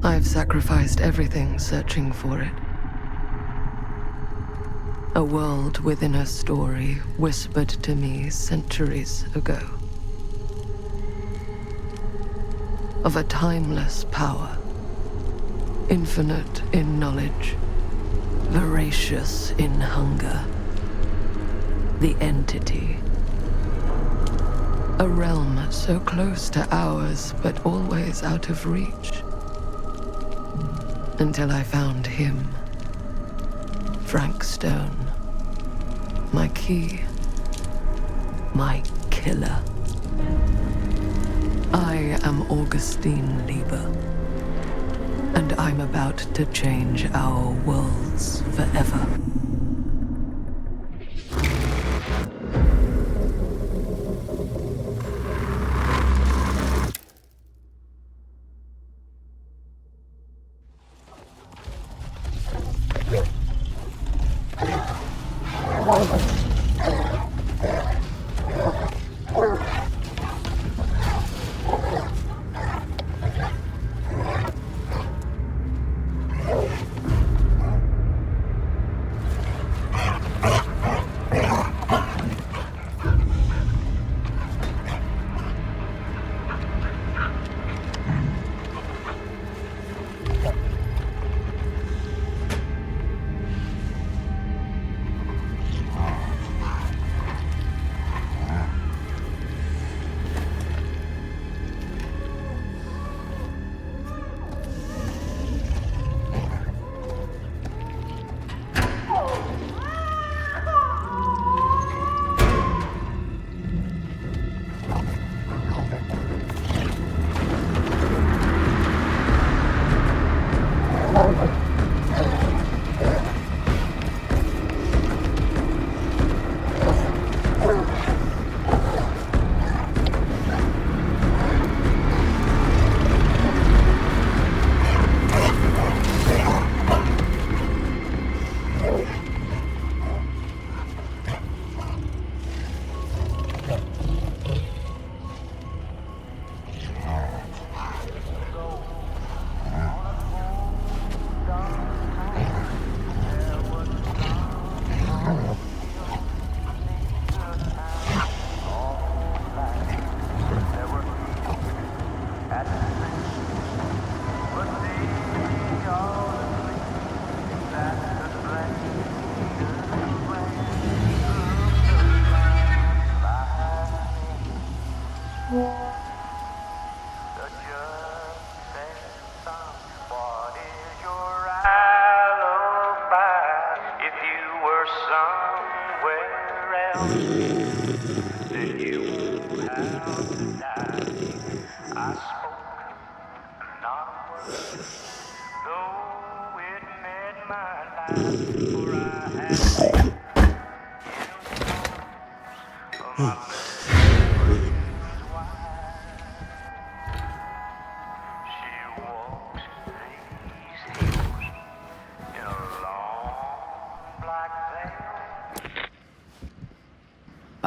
I've sacrificed everything searching for it. A world within a story whispered to me centuries ago. Of a timeless power, infinite in knowledge, voracious in hunger. The entity. A realm so close to ours, but always out of reach. Until I found him. Frank Stone. My key. My killer. I am Augustine Lieber. And I'm about to change our worlds forever.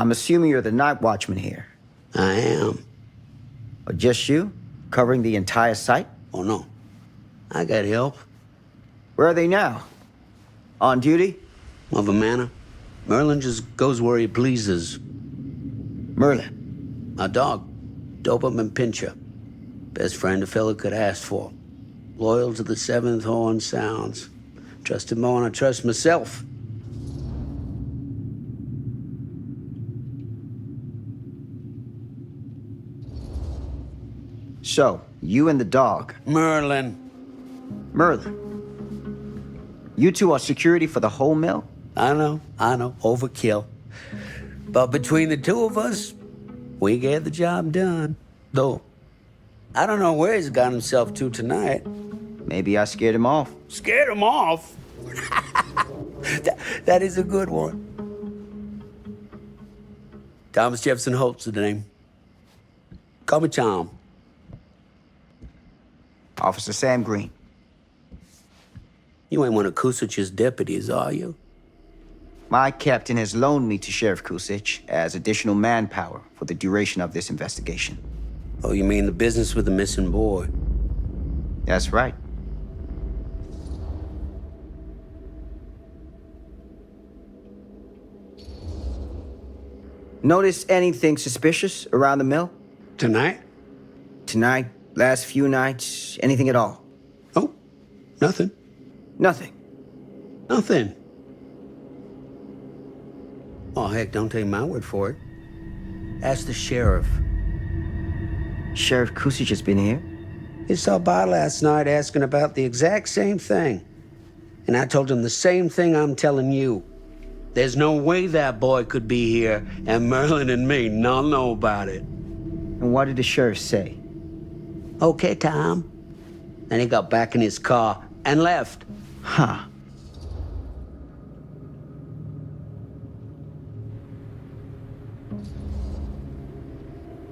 I'm assuming you're the night watchman here. I am. Or just you? Covering the entire site? Oh, no. I got help. Where are they now? On duty? Of a manner. Merlin just goes where he pleases. Merlin? A dog. Doberman Pinscher. Best friend a fella could ask for. Loyal to the seventh horn sounds. Trust him more than I trust myself. So, you and the dog. Merlin. Merlin. You two are security for the whole mill? I know. Overkill. But between the two of us, we get the job done. Though, I don't know where he's got himself to tonight. Maybe I scared him off. Scared him off? that is a good one. Thomas Jefferson Holt's the name. Call me Tom. Officer Sam Green. You ain't one of Kusich's deputies, are you? My captain has loaned me to Sheriff Kusich as additional manpower for the duration of this investigation. Oh, you mean the business with the missing boy? That's right. Notice anything suspicious around the mill? Tonight? Tonight? Last few nights? Anything at all? Oh, nothing. Nothing. Nothing. Oh, heck, don't take my word for it. Ask the sheriff. Sheriff Kusich has been here? He saw by last night asking about the exact same thing. And I told him the same thing I'm telling you. There's no way that boy could be here, and Merlin and me not know about it. And what did the sheriff say? Okay, Tom. And he got back in his car and left. Huh.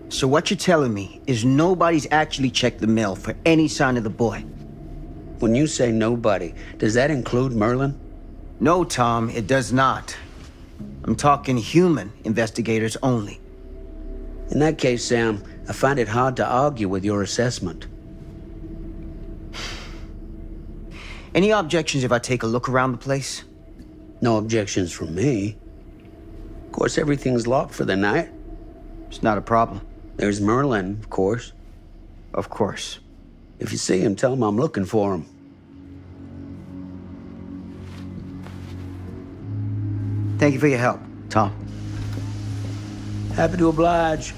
So what you're telling me is nobody's actually checked the mill for any sign of the boy? When you say nobody, does that include Merlin? No, Tom, it does not. I'm talking human investigators only. In that case, Sam, I find it hard to argue with your assessment. Any objections if I take a look around the place? No objections from me. Of course, everything's locked for the night. It's not a problem. There's Merlin, of course. Of course. If you see him, tell him I'm looking for him. Thank you for your help, Tom. Happy to oblige.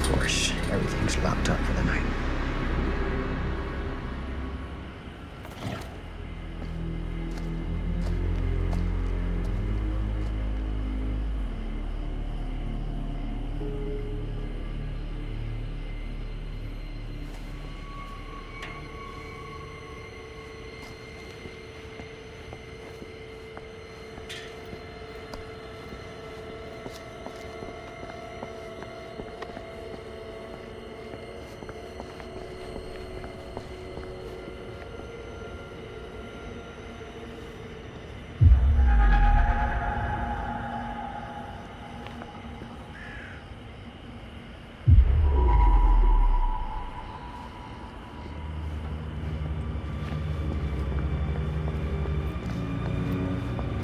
Of course, everything's locked up for the night.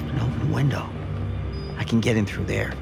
An open window. I can get in through there.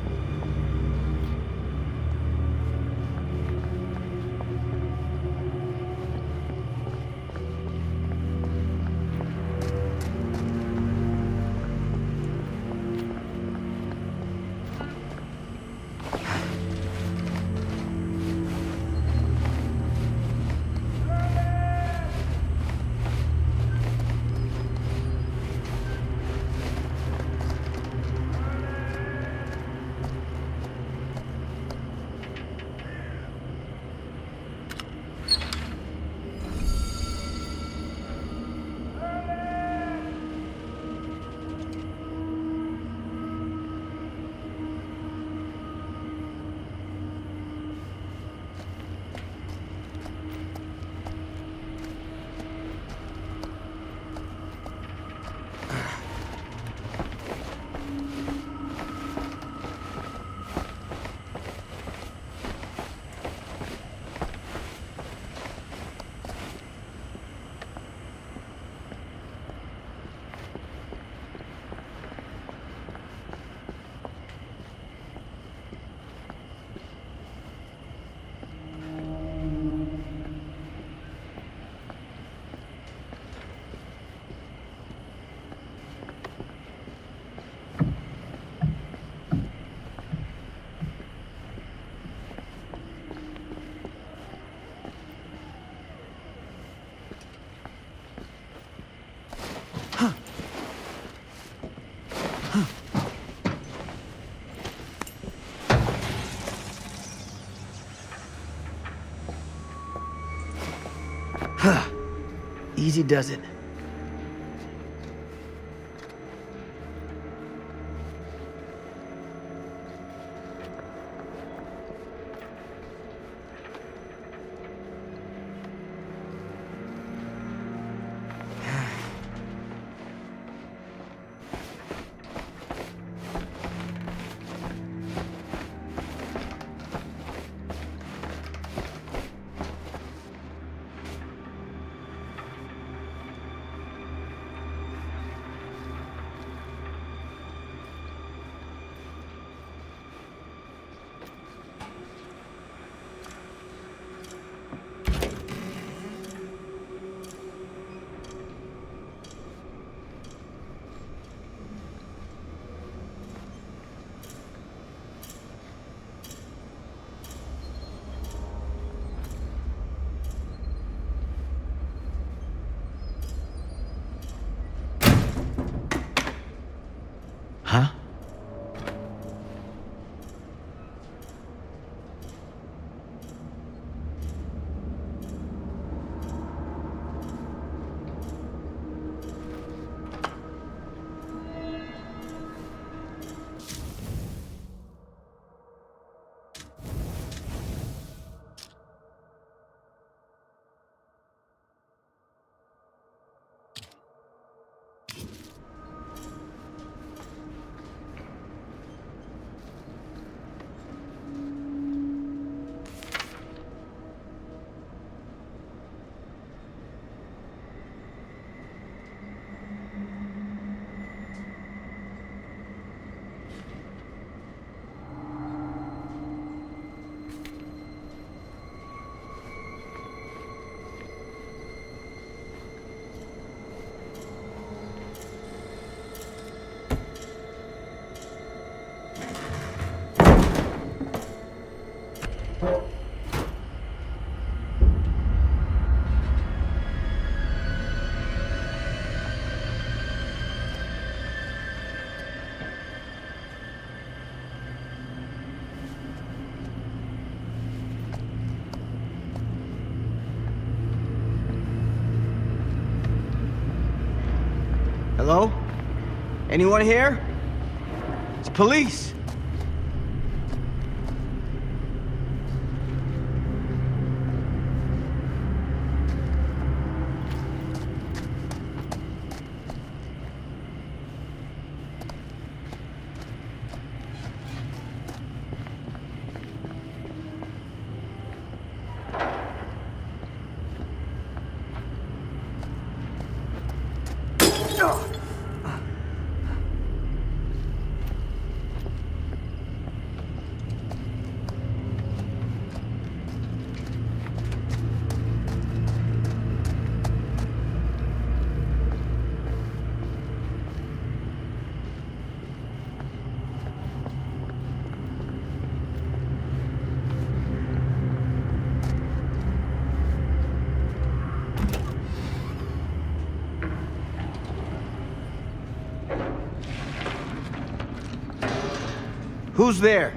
easy does it. Huh? Hello? Anyone here? It's police. Who's there?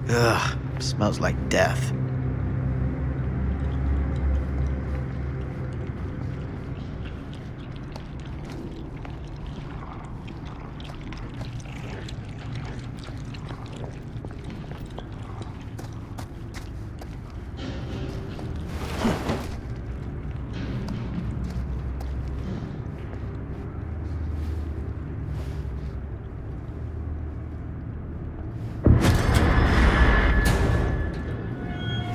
Ugh, smells like death.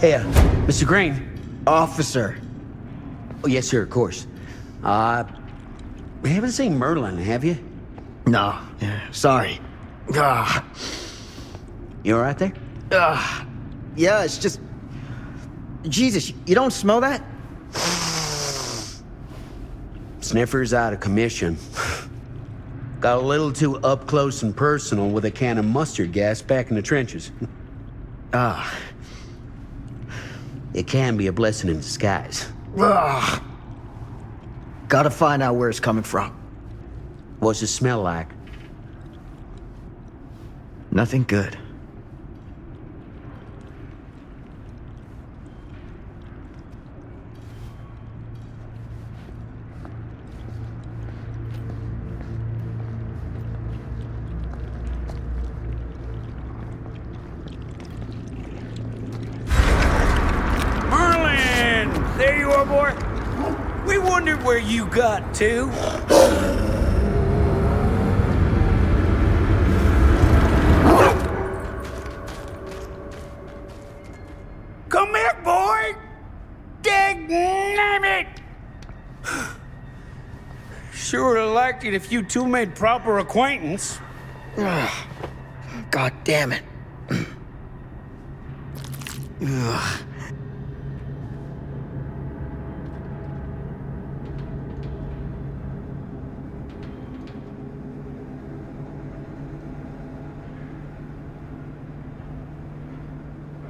Hey, Mr. Green. Officer. Oh, yes, sir, of course. You haven't seen Merlin, have you? No, yeah, sorry. Ah, You all right there? yeah, it's just... Jesus, you don't smell that? Sniffer's out of commission. Got a little too up close and personal with a can of mustard gas back in the trenches. Ah. It can be a blessing in disguise. Ugh. Gotta find out where it's coming from. What's it smell like? Nothing good. Merlin! There you are, boy. We wondered where you got to. Come here, boy! Dang it! Sure would have liked it if you two made proper acquaintance. God damn it. Ugh.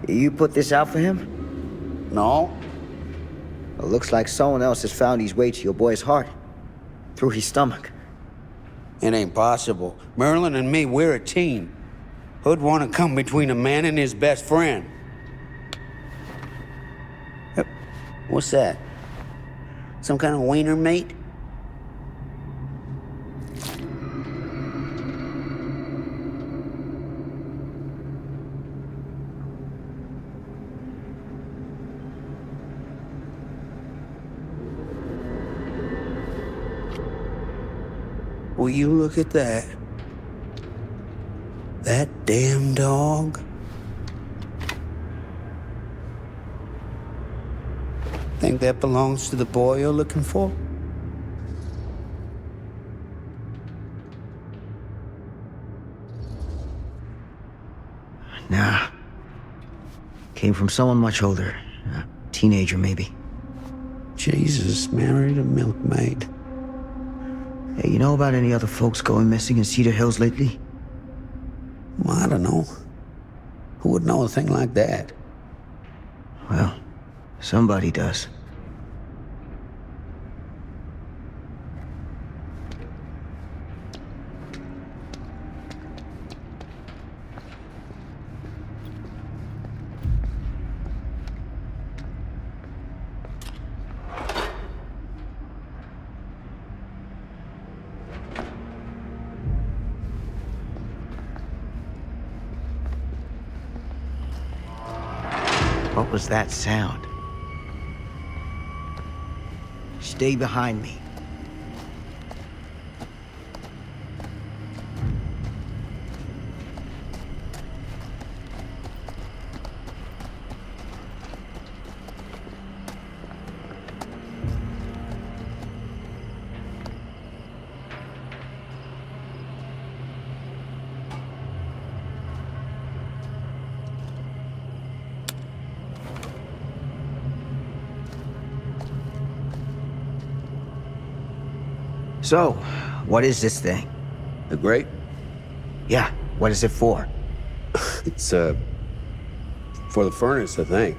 You put this out for him? No? It looks like someone else has found his way to your boy's heart. Through his stomach. It ain't possible. Merlin and me, we're a team. Who'd want to come between a man and his best friend? What's that? Some kind of wiener mate? Will you look at that? That damn dog? Think that belongs to the boy you're looking for? Nah. Came from someone much older. A teenager, maybe. Jesus married a milkmaid. Hey, you know about any other folks going missing in Cedar Hills lately? Well, I don't know. Who would know a thing like that? Well, somebody does. What was that sound? Stay behind me. So, what is this thing? The grate? Yeah, what is it for? It's, for the furnace, I think.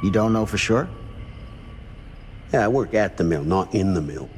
You don't know for sure? Yeah, I work at the mill, not in the mill.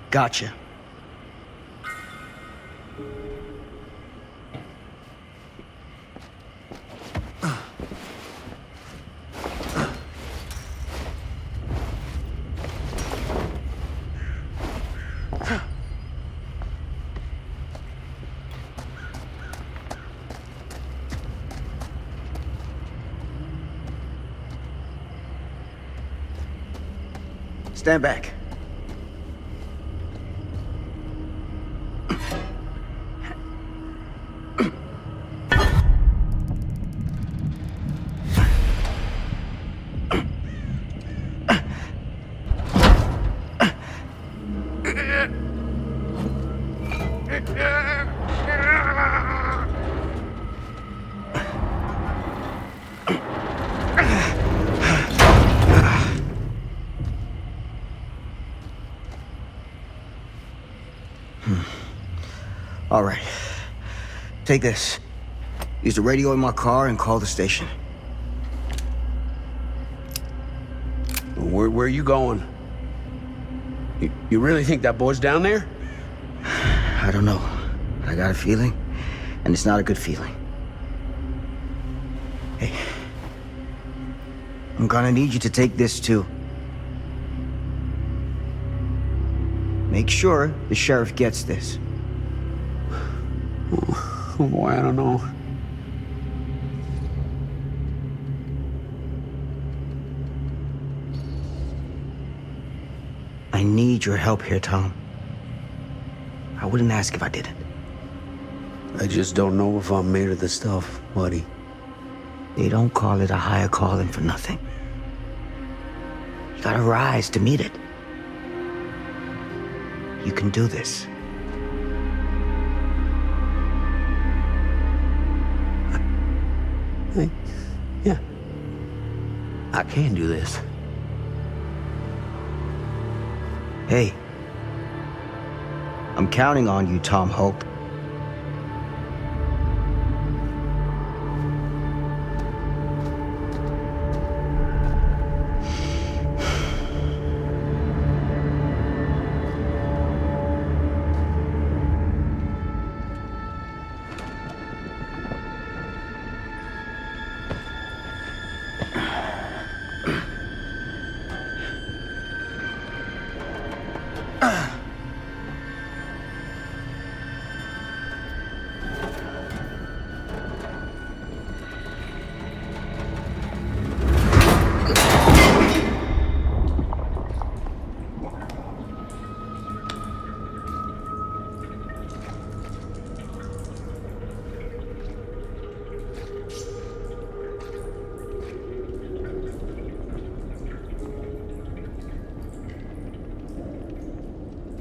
Gotcha. Stand back. All right. Take this. Use the radio in my car and call the station. Where are you going? You really think that boy's down there? I don't know. But I got a feeling, and it's not a good feeling. Hey. I'm gonna need you to take this too. Make sure the sheriff gets this. Oh boy, I don't know. I need your help here, Tom. I wouldn't ask if I didn't. I just don't know if I'm made of the stuff, buddy. They don't call it a higher calling for nothing. You gotta rise to meet it. You can do this. Yeah. I can do this. Hey. I'm counting on you, Tom Hope.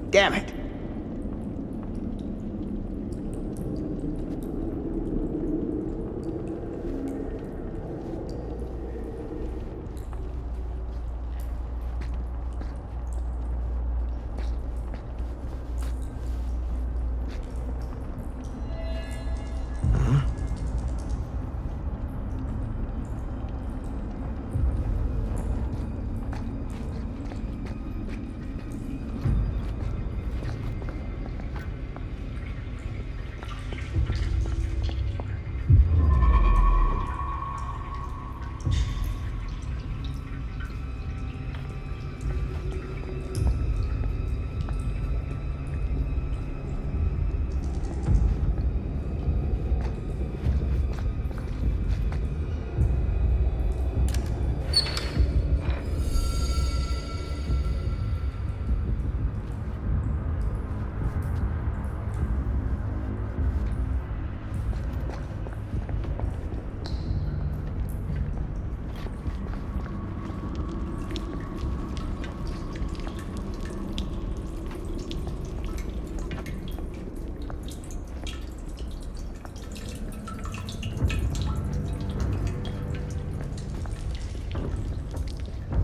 Damn it.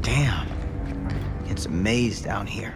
Damn. It's a maze down here.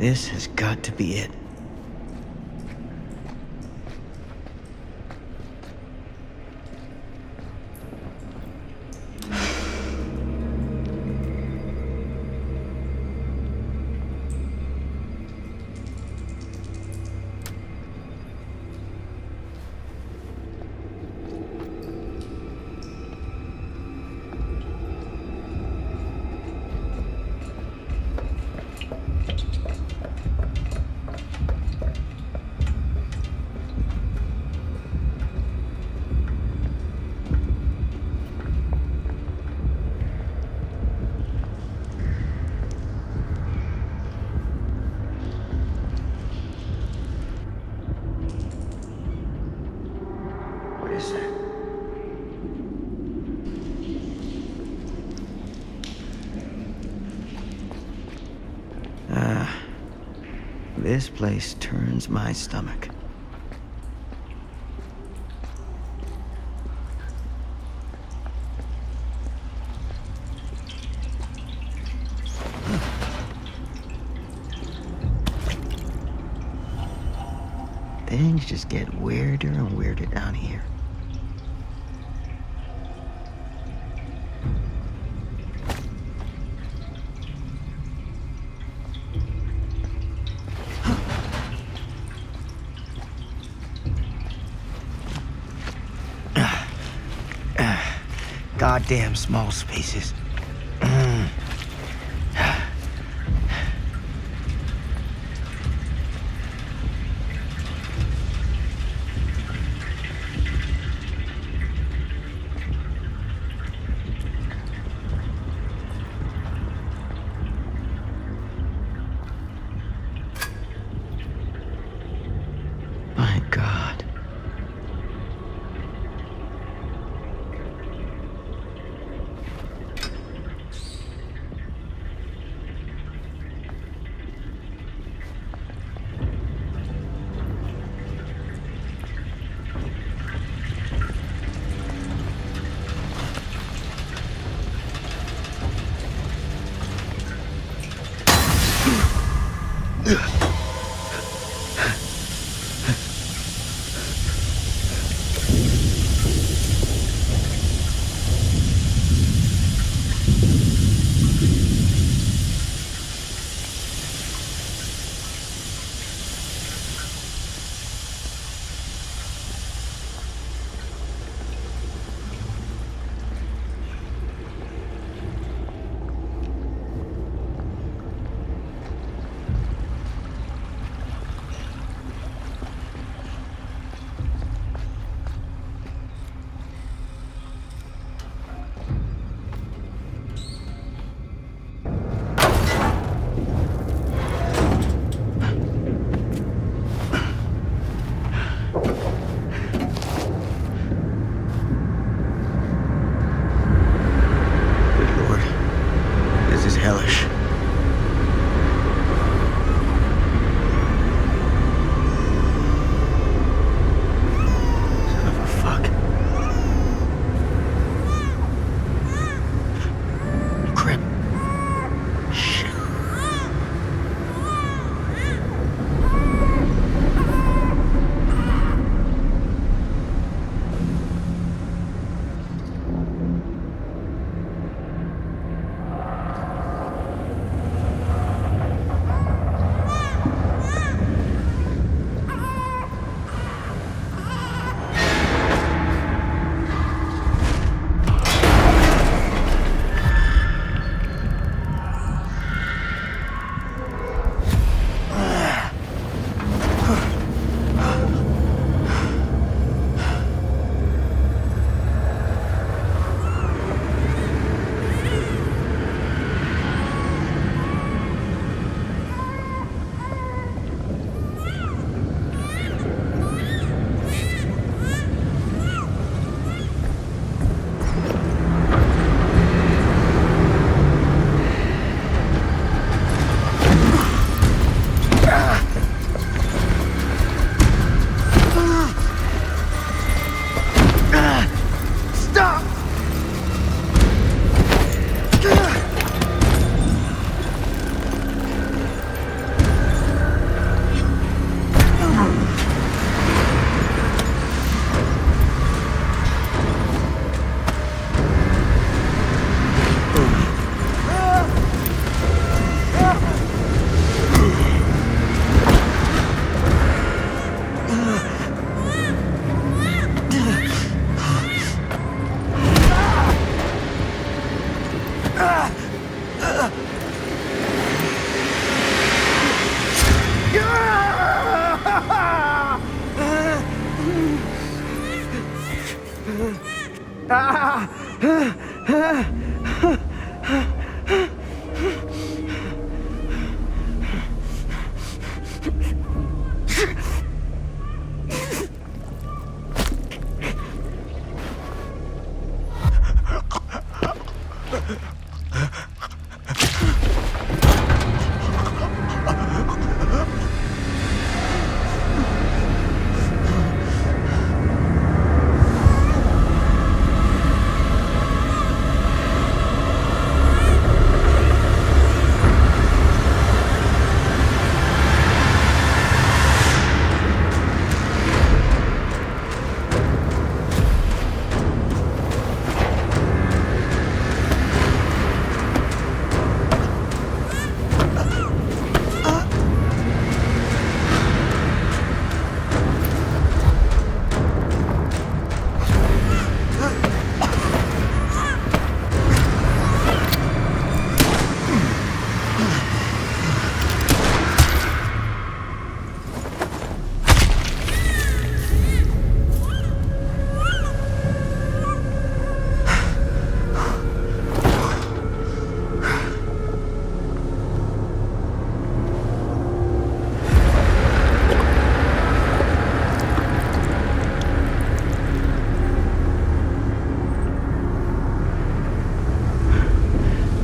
This has got to be it. What is that? This place turns my stomach. Things just get weirder and weirder down here. Goddamn small spaces. My God.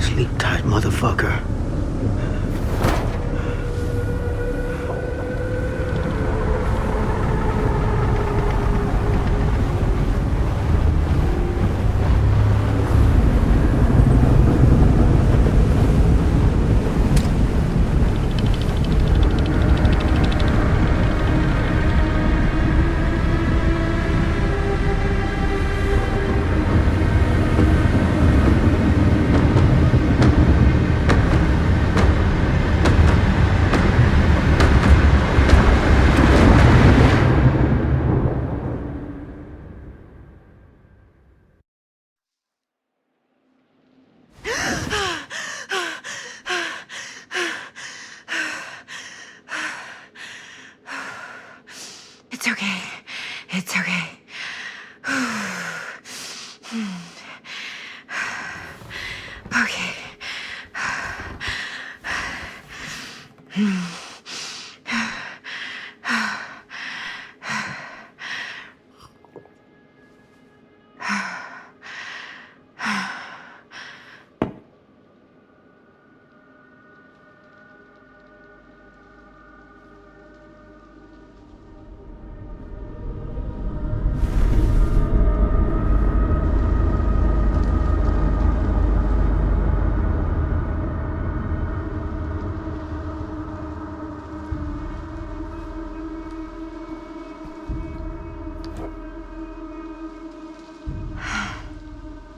Sleep tight, motherfucker. It's okay. It's okay. Okay.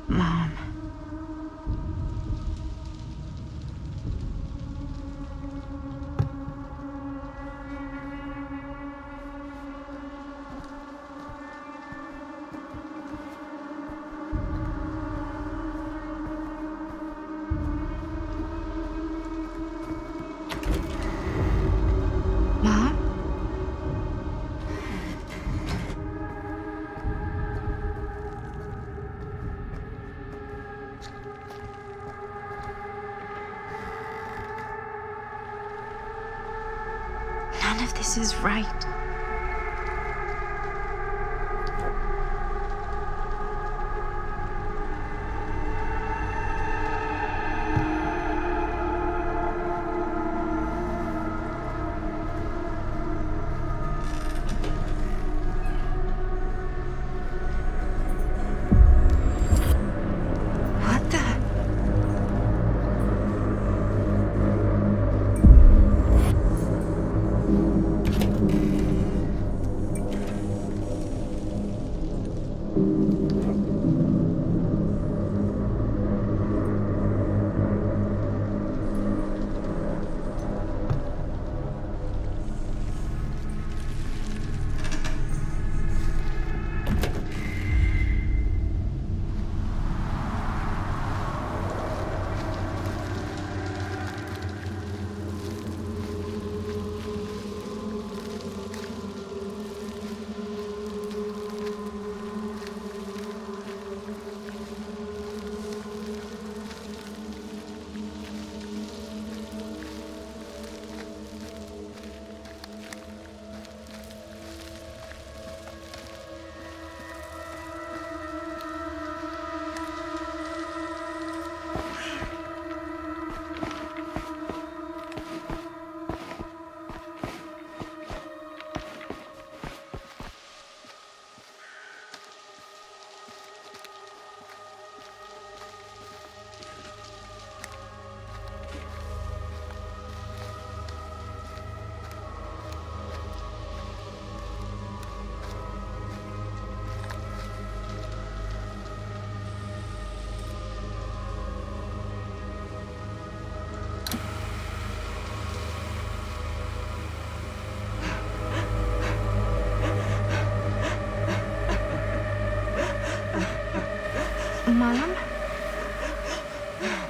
Mom. Mom? None of this is right. What the?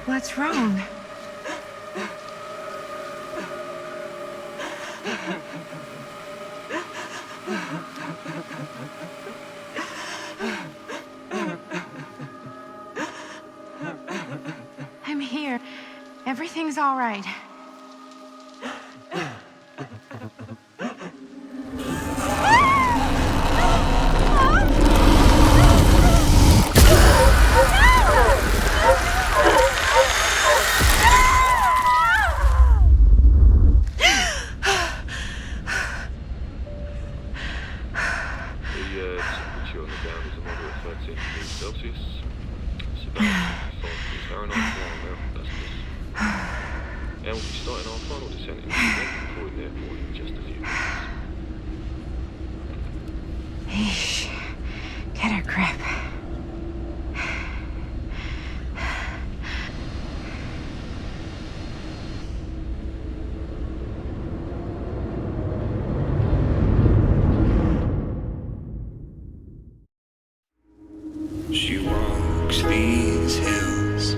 What's wrong? I'm here. Everything's all right. Temperature on the ground is a moderate 13 degrees Celsius. It's about 55 degrees Fahrenheit for our mountain dusters. And we'll be starting our final descent into the Croydon Airport in just a few minutes. Eesh. Get a grip. She walks these hills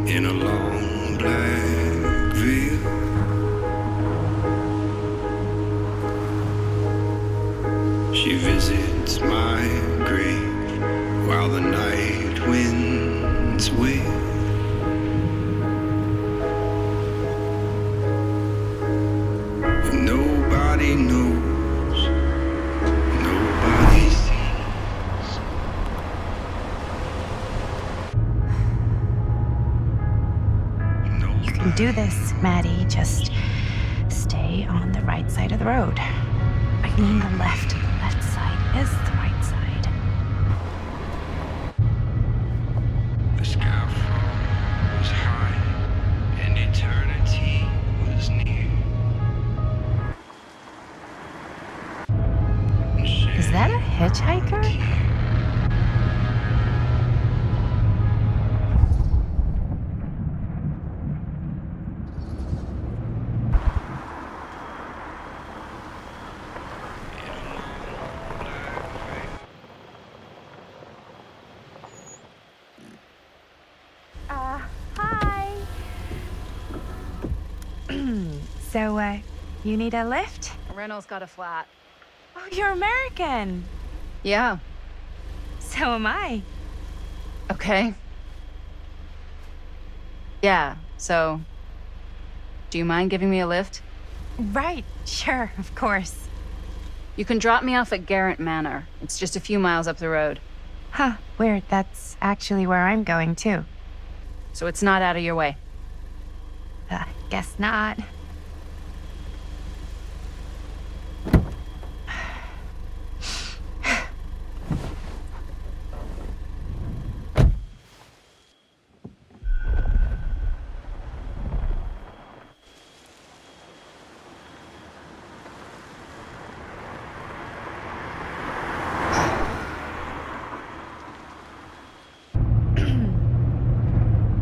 in a long black veil. She visits my grave while the night winds wail. But nobody knows, nobody sees. You can do this, Maddie. Just stay on the right side of the road. I mean the left. The left side is the right side. The skyfall was high and eternity was near. Is that a hitchhiker? Hi. So, you need a lift? Reynolds got a flat. Oh, you're American. Yeah. So am I. Okay. Yeah, so... Do you mind giving me a lift? Right, sure, of course. You can drop me off at Garrett Manor. It's just a few miles up the road. Huh, weird. That's actually where I'm going, too. So it's not out of your way. Guess not.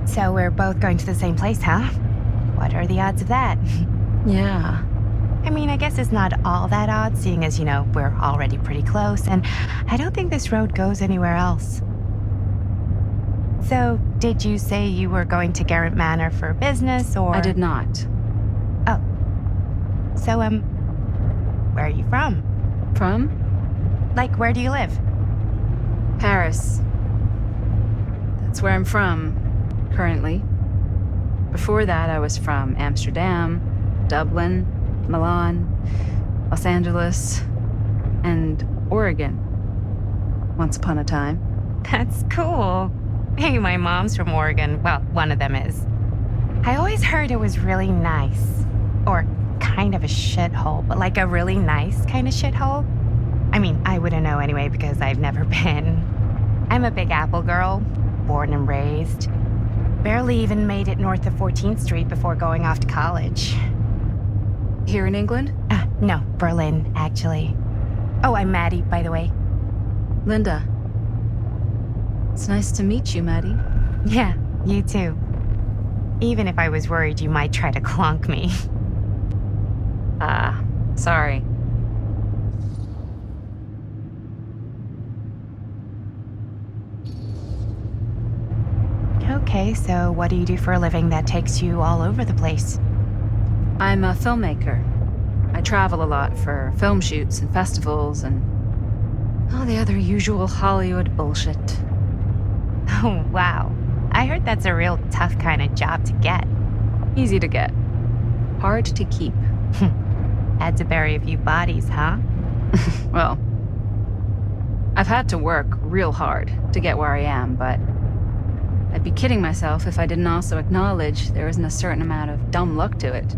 So we're both going to the same place, huh? What are the odds of that? Yeah. I mean, I guess it's not all that odd, seeing as, we're already pretty close, and I don't think this road goes anywhere else. So, did you say you were going to Garrett Manor for business, or...? I did not. Oh. So, where are you from? From? Like, where do you live? Paris. That's where I'm from, currently. Before that, I was from Amsterdam, Dublin, Milan, Los Angeles, and Oregon. Once upon a time. That's cool. Hey, my mom's from Oregon. Well, one of them is. I always heard it was really nice. Or kind of a shithole, but like a really nice kind of shithole. I mean, I wouldn't know anyway because I've never been. I'm a Big Apple girl, born and raised. Barely even made it north of 14th Street before going off to college. Here in England? No, Berlin, actually. Oh, I'm Maddie, by the way. Linda. It's nice to meet you, Maddie. Yeah, you too. Even if I was worried you might try to clonk me. Sorry. Okay, so what do you do for a living that takes you all over the place? I'm a filmmaker. I travel a lot for film shoots and festivals and all the other usual Hollywood bullshit. Oh, wow. I heard that's a real tough kind of job to get. Easy to get. Hard to keep. Had to bury a few bodies, huh? Well, I've had to work real hard to get where I am, but I'd be kidding myself if I didn't also acknowledge there isn't a certain amount of dumb luck to it.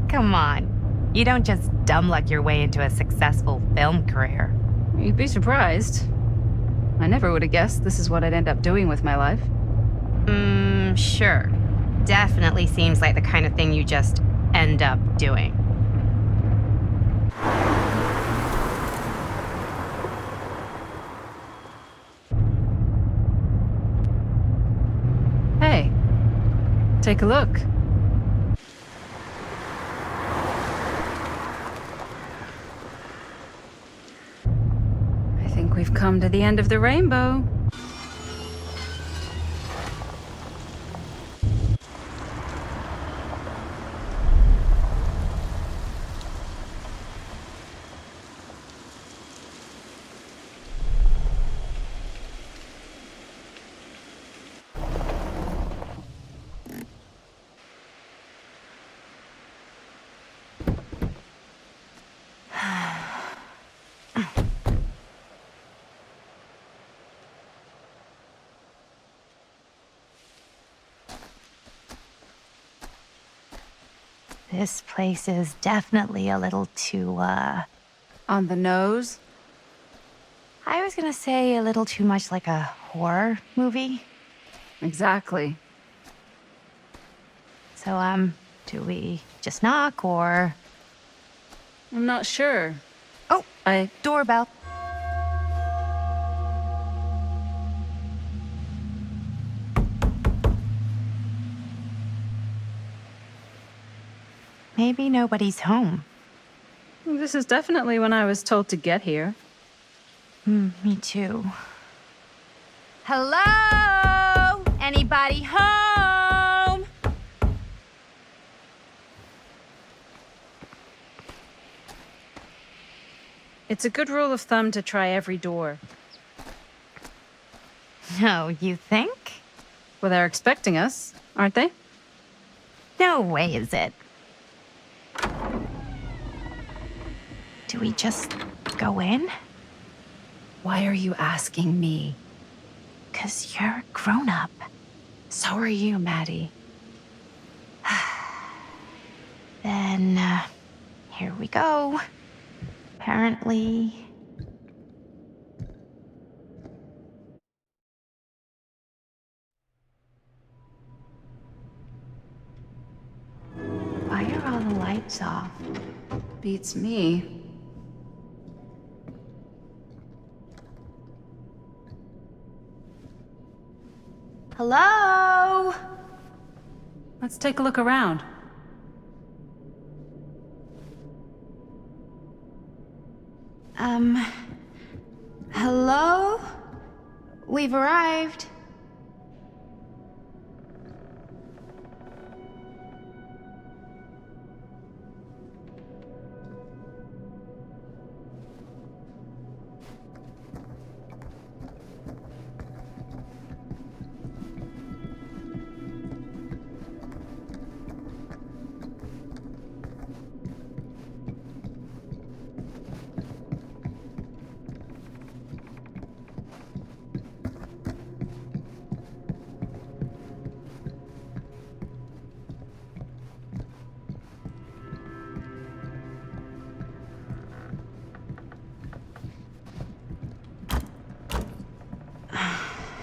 Come on. You don't just dumb luck your way into a successful film career. You'd be surprised. I never would have guessed this is what I'd end up doing with my life. Sure. Definitely seems like the kind of thing you just end up doing. Hey, take a look. I think we've come to the end of the rainbow. This place is definitely a little too, On the nose? I was gonna say a little too much like a horror movie. Exactly. So, do we just knock or... I'm not sure. Oh, doorbell. Maybe nobody's home. This is definitely when I was told to get here. Me too. Hello? Anybody home? It's a good rule of thumb to try every door. No, you think? Well, they're expecting us, aren't they? No way is it. Do we just go in? Why are you asking me? 'Cause you're a grown-up. So are you, Maddie. Then, here we go. Apparently... Why are all the lights off? Beats me. Hello? Let's take a look around. Hello? We've arrived.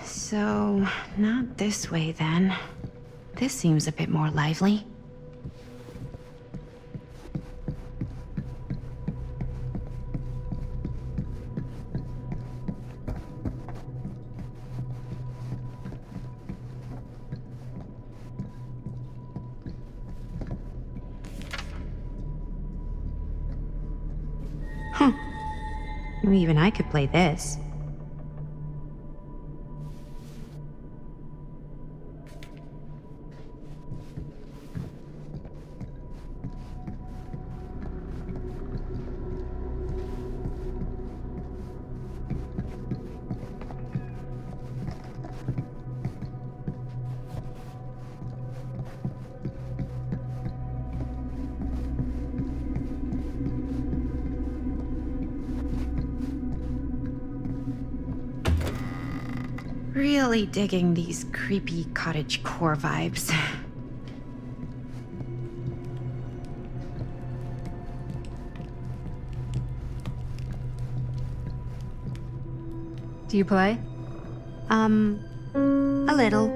So, not this way then. This seems a bit more lively. Huh. Even I could play this. Really digging these creepy cottage core vibes. Do you play? A little.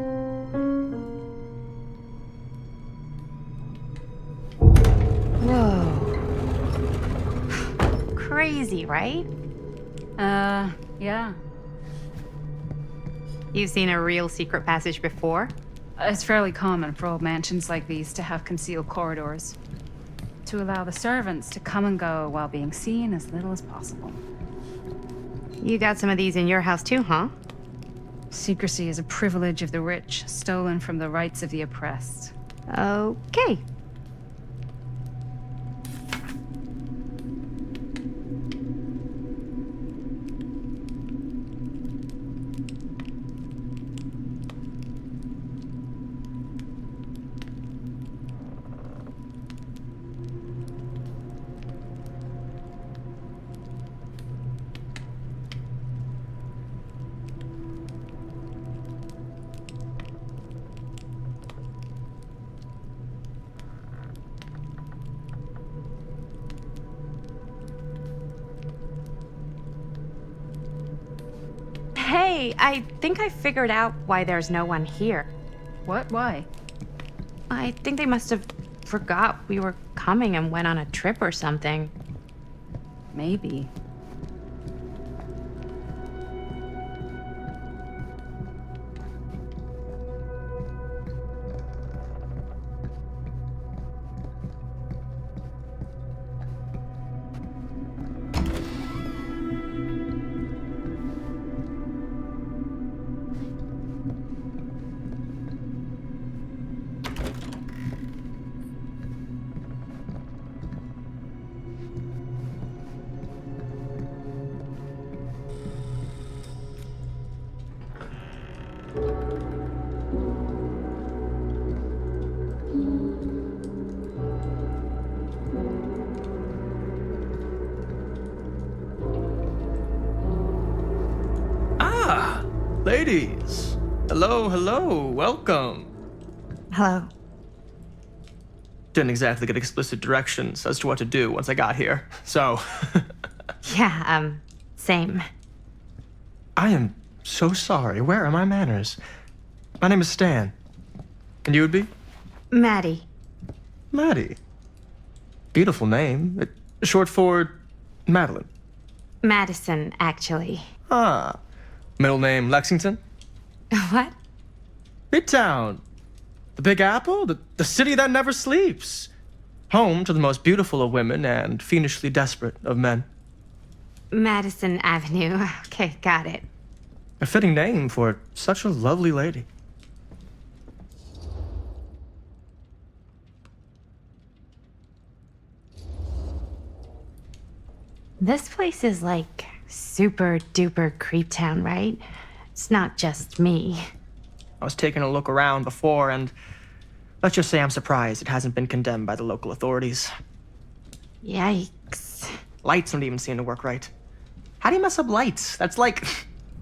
Whoa. Crazy, right? Yeah. You've seen a real secret passage before? It's fairly common for old mansions like these to have concealed corridors. To allow the servants to come and go while being seen as little as possible. You got some of these in your house too, huh? Secrecy is a privilege of the rich, stolen from the rights of the oppressed. Okay. Hey, I think I figured out why there's no one here. What? Why? I think they must have forgot we were coming and went on a trip or something. Maybe. Ladies! Hello, hello, welcome. Hello. Didn't exactly get explicit directions as to what to do once I got here, so. Yeah, same. I am so sorry. Where are my manners? My name is Stan. And you would be? Maddie. Maddie. Beautiful name. Short for Madeline. Madison, actually. Ah. Middle name Lexington? What? Midtown. The Big Apple, the city that never sleeps. Home to the most beautiful of women and fiendishly desperate of men. Madison Avenue. Okay, got it. A fitting name for such a lovely lady. This place is like super duper creep town, right? It's not just me. I was taking a look around before, and let's just say I'm surprised it hasn't been condemned by the local authorities. Yikes. Lights don't even seem to work right. How do you mess up lights? That's like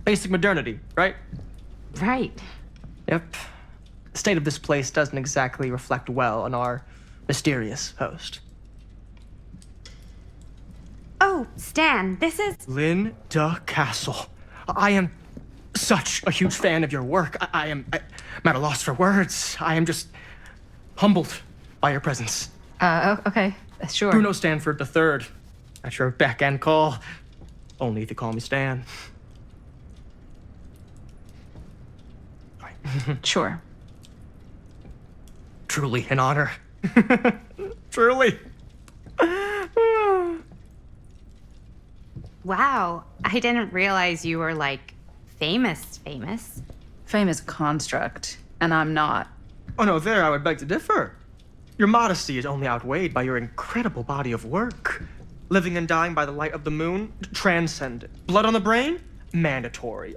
basic modernity, right? Right. Yep. The state of this place doesn't exactly reflect well on our mysterious host. Oh, Stan, this is... Linda Castle. I am such a huge fan of your work. I'm at a loss for words. I am just humbled by your presence. Okay, sure. Bruno Stanford III, at your beck and call. Only if you call me Stan. Sure. Truly an honor. Truly. Wow, I didn't realize you were, like, famous. Fame is a construct, and I'm not. Oh no, there I would beg to differ. Your modesty is only outweighed by your incredible body of work. Living and dying by the light of the moon, transcendent. Blood on the brain, mandatory.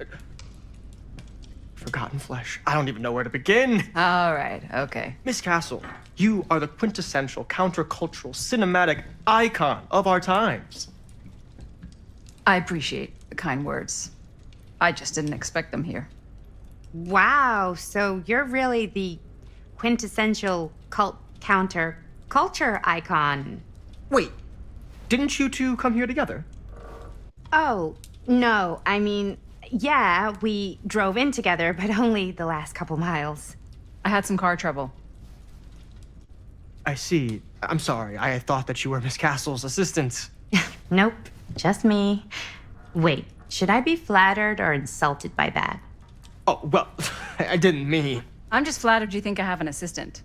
Forgotten flesh. I don't even know where to begin. All right, okay. Miss Castle, you are the quintessential countercultural cinematic icon of our times. I appreciate the kind words. I just didn't expect them here. Wow, so you're really the quintessential cult counter culture icon. Wait, didn't you two come here together? Oh, no, I mean, yeah, we drove in together, but only the last couple miles. I had some car trouble. I see. I'm sorry. I thought that you were Miss Castle's assistant. Nope, just me. Wait, should I be flattered or insulted by that? Oh, well, I didn't mean. I'm just flattered you think I have an assistant.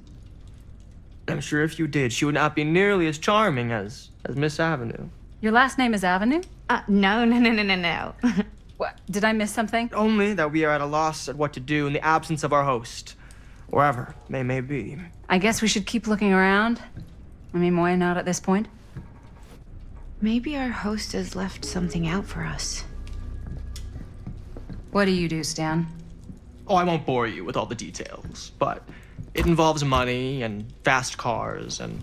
I'm sure if you did, she would not be nearly as charming as Miss Avenue. Your last name is Avenue? No. What? Did I miss something? Only that we are at a loss at what to do in the absence of our host, wherever they may be. I guess we should keep looking around. I mean, why not at this point? Maybe our host has left something out for us. What do you do, Stan? Oh, I won't bore you with all the details, but it involves money and fast cars and,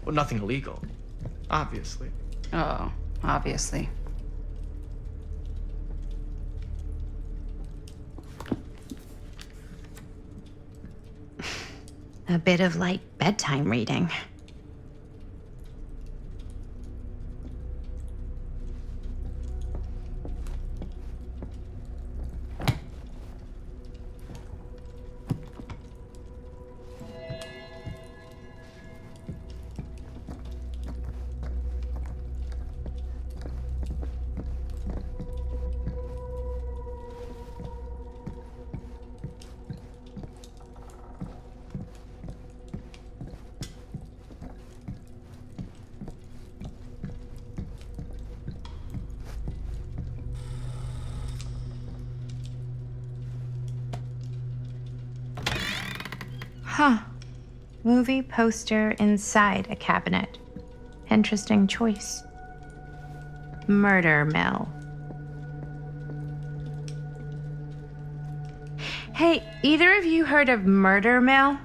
well, nothing illegal, obviously. Oh, obviously. A bit of light bedtime reading. Huh. Movie poster inside a cabinet. Interesting choice. Murder mill. Hey, either of you heard of murder mill?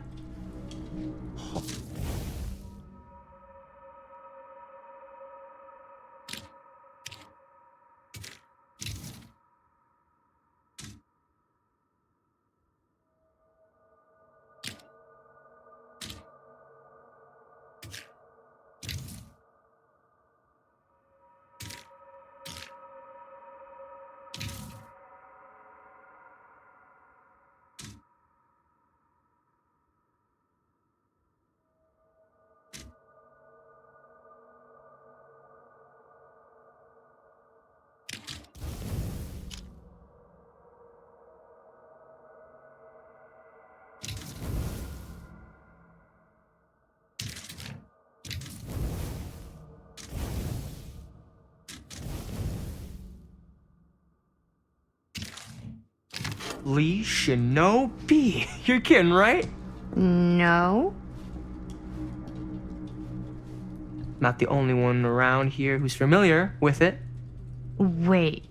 Lee Shinobi? You're kidding, right? No. Not the only one around here who's familiar with it. Wait.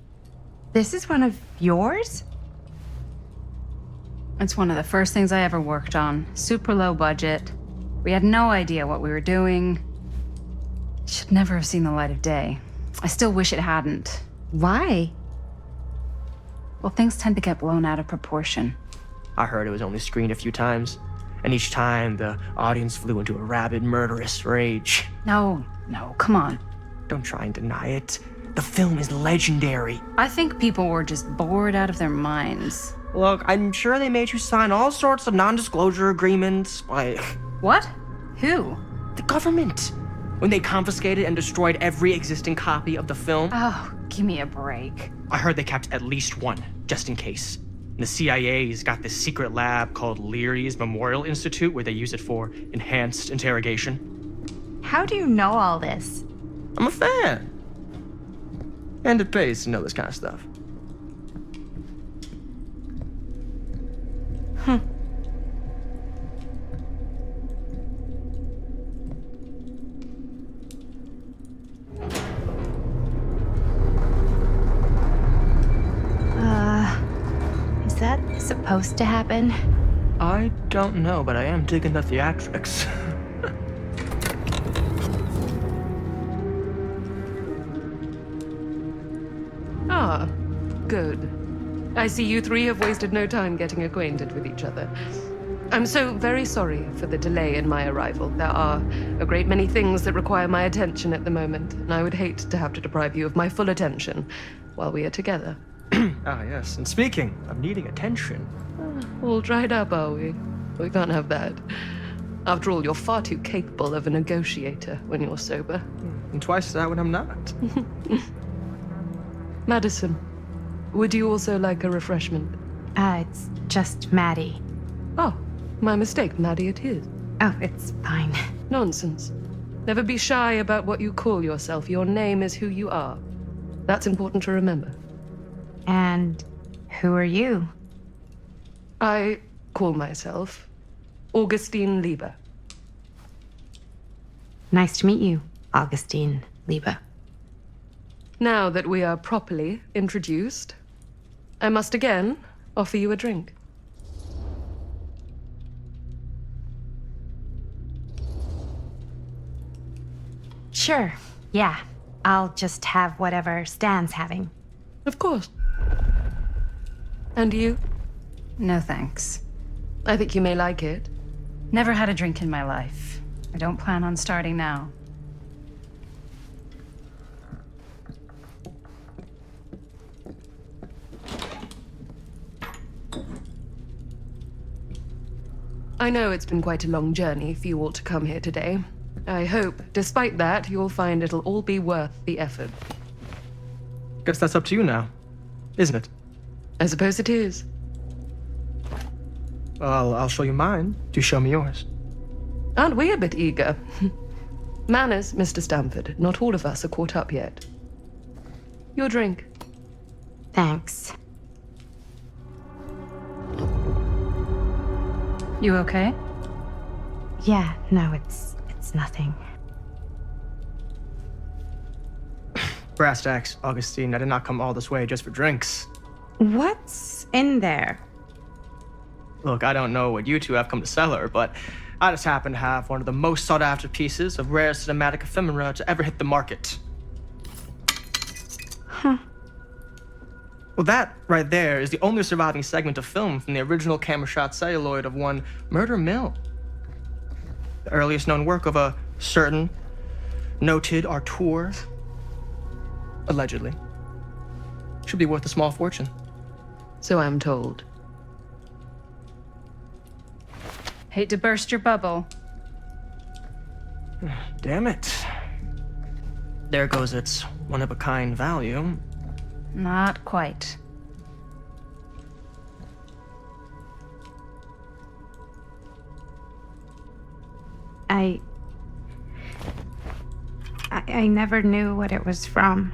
This is one of yours? It's one of the first things I ever worked on. Super low budget. We had no idea what we were doing. Should never have seen the light of day. I still wish it hadn't. Why? Well, things tend to get blown out of proportion. I heard it was only screened a few times, and each time the audience flew into a rabid, murderous rage. No, come on. Don't try and deny it. The film is legendary. I think people were just bored out of their minds. Look, I'm sure they made you sign all sorts of non-disclosure agreements, like... What? Who? The government. When they confiscated and destroyed every existing copy of the film. Oh, give me a break. I heard they kept at least one, just in case. And the CIA's got this secret lab called Leary's Memorial Institute where they use it for enhanced interrogation. How do you know all this? I'm a fan. And it pays to know this kind of stuff. Is that supposed to happen? I don't know, but I am digging the theatrics. Ah, good. I see you three have wasted no time getting acquainted with each other. I'm so very sorry for the delay in my arrival. There are a great many things that require my attention at the moment, and I would hate to have to deprive you of my full attention while we are together. Ah, yes. And speaking of needing attention, All dried up, are we? We can't have that. After all, you're far too capable of a negotiator when you're sober. and twice that when I'm not. Madison, would you also like a refreshment? It's just Maddie. Oh, my mistake. Maddie it is. Oh, it's fine. Nonsense. Never be shy about what you call yourself. Your name is who you are. That's important to remember. And who are you? I call myself Augustine Lieber. Nice to meet you, Augustine Lieber. Now that we are properly introduced, I must again offer you a drink. Sure, yeah. I'll just have whatever Stan's having. Of course. And you? No thanks. I think you may like it. Never had a drink in my life. I don't plan on starting now. I know it's been quite a long journey for you all to come here today. I hope, despite that, you'll find it'll all be worth the effort. Guess that's up to you now, isn't it? I suppose it is. Well, I'll show you mine. Do show me yours. Aren't we a bit eager? Manners, Mr. Stamford. Not all of us are caught up yet. Your drink. Thanks. You okay? Yeah, no, it's nothing. Brass tacks, Augustine. I did not come all this way just for drinks. What's in there? Look, I don't know what you two have come to cellar, but I just happen to have one of the most sought-after pieces of rare cinematic ephemera to ever hit the market. Huh. Well, that right there is the only surviving segment of film from the original camera shot celluloid of one Murder Mill. The earliest known work of a certain noted auteur, allegedly. Should be worth a small fortune. So I'm told. Hate to burst your bubble. Damn it. There goes its one-of-a-kind value. Not quite. I never knew what it was from.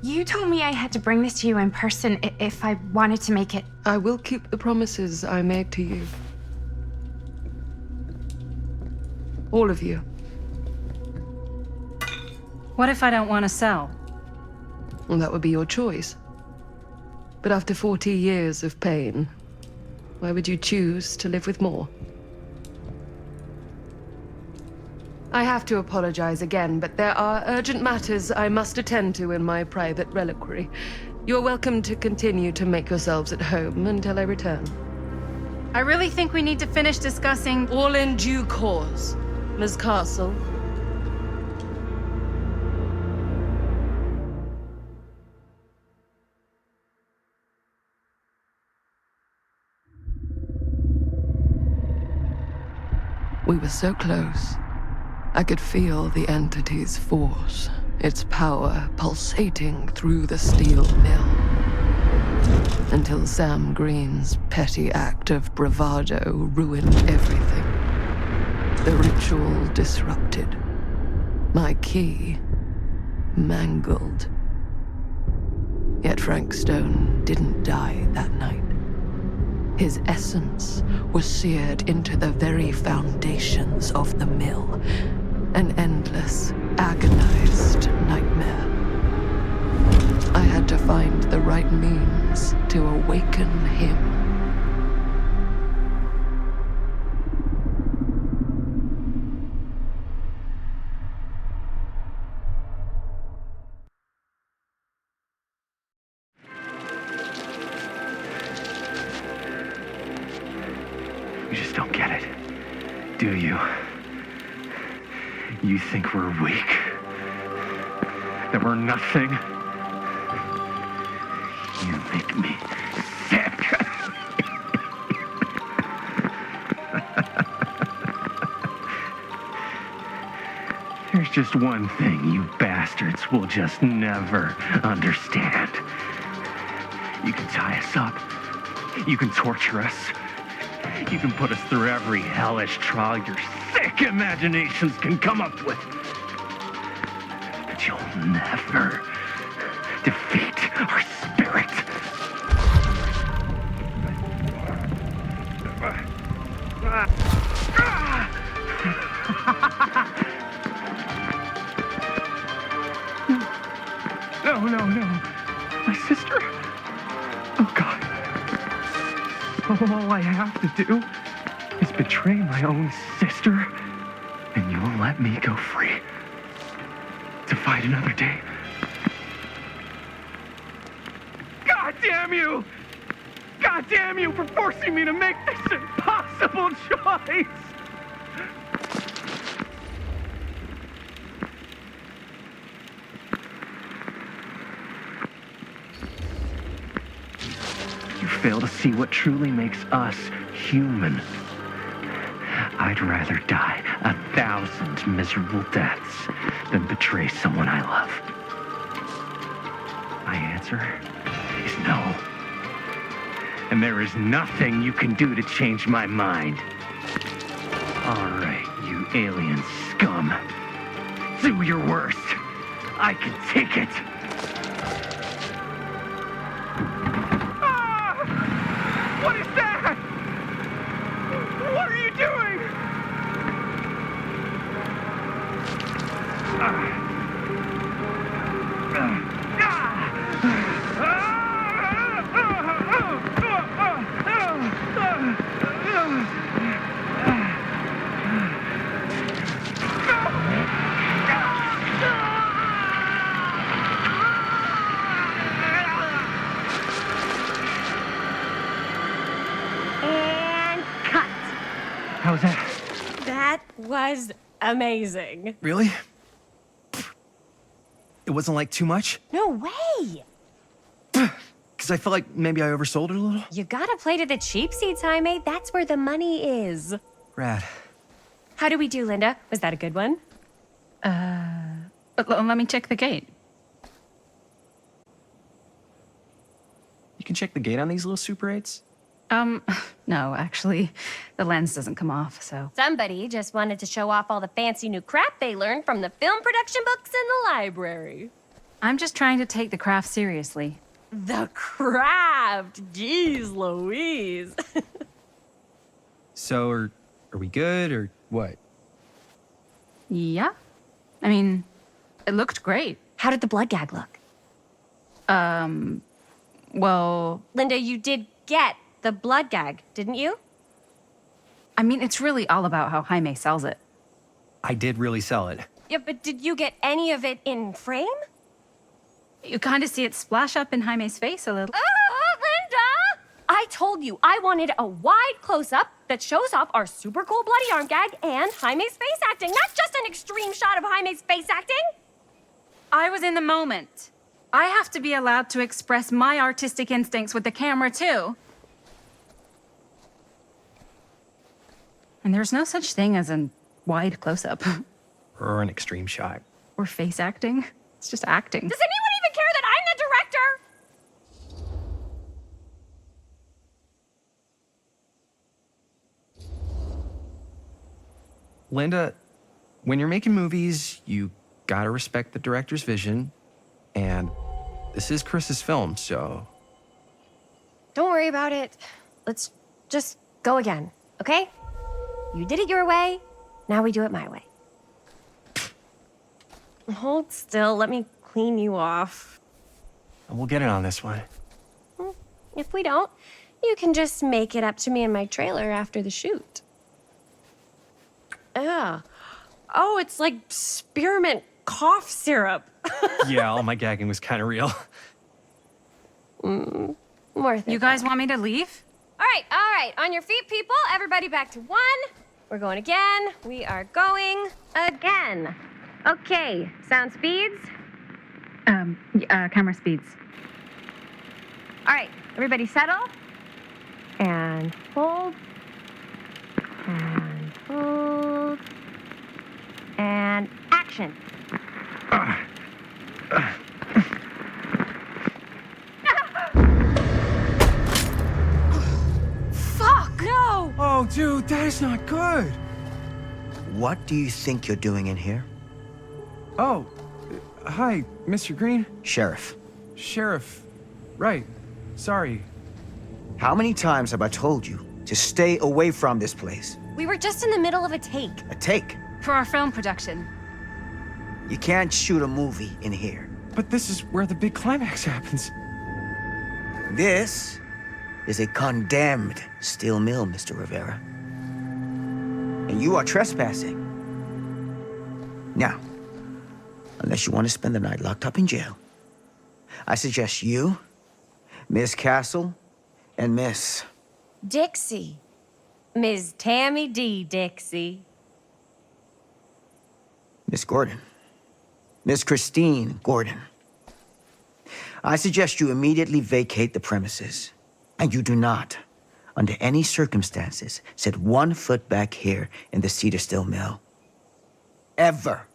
You told me I had to bring this to you in person if I wanted to make it. I will keep the promises I made to you. All of you. What if I don't want to sell? Well, that would be your choice. But after 40 years of pain, why would you choose to live with more? I have to apologize again, but there are urgent matters I must attend to in my private reliquary. You're welcome to continue to make yourselves at home until I return. I really think we need to finish discussing. All in due course, Ms. Castle. We were so close. I could feel the entity's force, its power pulsating through the steel mill. Until Sam Green's petty act of bravado ruined everything. The ritual disrupted. My key mangled. Yet Frank Stone didn't die that night. His essence was seared into the very foundations of the mill. An endless, agonized nightmare. I had to find the right means to awaken him. You just don't get it, do you? You think we're weak? That we're nothing? You make me sick. There's just one thing you bastards will just never understand. You can tie us up. You can torture us. You can put us through every hellish trial your sick imaginations can come up with. But you'll never defeat our spirit. No. My sister? Oh, God. All I have to do is betray my own sister, and you will let me go free to fight another day. God damn you! God damn you for forcing me to make this impossible choice! You fail to see what truly makes us human. I'd rather die 1,000 miserable deaths than betray someone I love. My answer is no. And there is nothing you can do to change my mind. All right, you alien scum. Do your worst. I can take it. What is that? What are you doing? And cut. How was that? That was amazing. Really? It wasn't like too much? No way. Because I felt like maybe I oversold it a little? You gotta play to the cheap seats, Jaime. That's where the money is. Rad. How did we do, Linda? Was that a good one? But let me check the gate. You can check the gate on these little Super 8s? No, actually, the lens doesn't come off, so. Somebody just wanted to show off all the fancy new crap they learned from the film production books in the library. I'm just trying to take the craft seriously. The craft! Jeez Louise. So, are we good, or what? Yeah? I mean, it looked great. How did the blood gag look? Well, Linda, you did get the blood gag, didn't you? I mean, it's really all about how Jaime sells it. I did really sell it. Yeah, but did you get any of it in frame? You kind of see it splash up in Jaime's face a little. Oh, Linda! I told you I wanted a wide close-up that shows off our super cool bloody arm gag and Jaime's face acting, not just an extreme shot of Jaime's face acting. I was in the moment. I have to be allowed to express my artistic instincts with the camera, too. And there's no such thing as a wide close-up. Or an extreme shot. Or face acting. It's just acting. Does anyone even care that I'm the director? Linda, when you're making movies, you gotta respect the director's vision. And this is Chris's film, so... Don't worry about it. Let's just go again, okay? You did it your way, now we do it my way. Hold still, let me clean you off. We'll get it on this one. If we don't, you can just make it up to me in my trailer after the shoot. Yeah. Oh, it's like spearmint cough syrup. Yeah, all my gagging was kind of real. Worth it. You guys want me to leave? All All right. On your feet, people. Everybody back to 1. We're going again. We are going again. Okay, sound speeds. Camera speeds. All right, everybody settle. And hold. And hold. And action. Fuck! No! Oh, dude, that is not good. What do you think you're doing in here? Oh, hi, Mr. Green. Sheriff. Sheriff. Right. Sorry. How many times have I told you to stay away from this place? We were just in the middle of a take. A take. For our film production. You can't shoot a movie in here. But this is where the big climax happens. This is a condemned steel mill, Mr. Rivera. And you are trespassing. Now, unless you want to spend the night locked up in jail, I suggest you, Miss Castle, and Miss... Dixie. Ms. Tammy D. Dixie. Miss Gordon. Miss Christine Gordon. I suggest you immediately vacate the premises. And you do not, under any circumstances, set 1 foot back here in the Cedar Still Mill. Ever.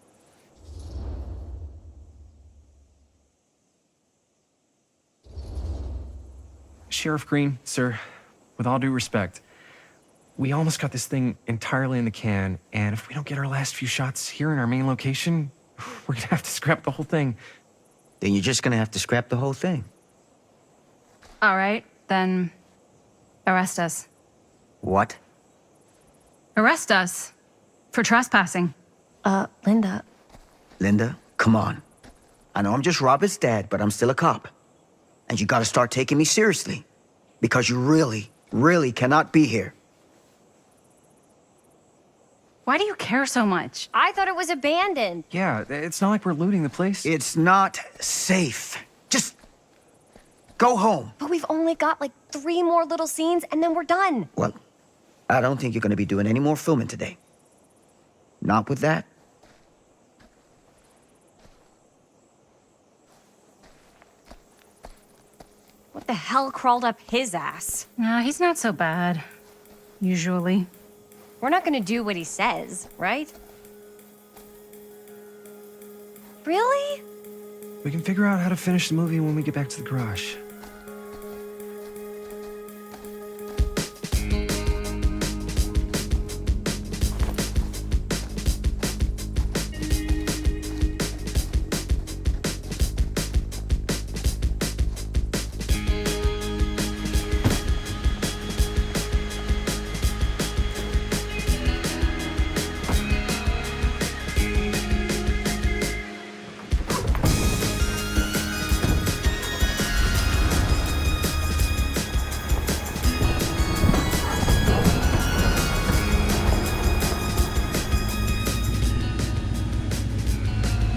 Sheriff Green, sir, with all due respect, we almost got this thing entirely in the can, and if we don't get our last few shots here in our main location, we're gonna have to scrap the whole thing. Then you're just gonna have to scrap the whole thing. All right, then arrest us. What? Arrest us for trespassing. Linda. Linda, come on. I know I'm just Robert's dad, but I'm still a cop. And you gotta start taking me seriously. Because you really, really cannot be here. Why do you care so much? I thought it was abandoned. Yeah, it's not like we're looting the place. It's not safe. Just go home. But we've only got like 3 more little scenes and then we're done. Well, I don't think you're gonna be doing any more filming today. Not with that. What the hell crawled up his ass? No, he's not so bad. Usually. We're not gonna do what he says, right? Really? We can figure out how to finish the movie when we get back to the garage.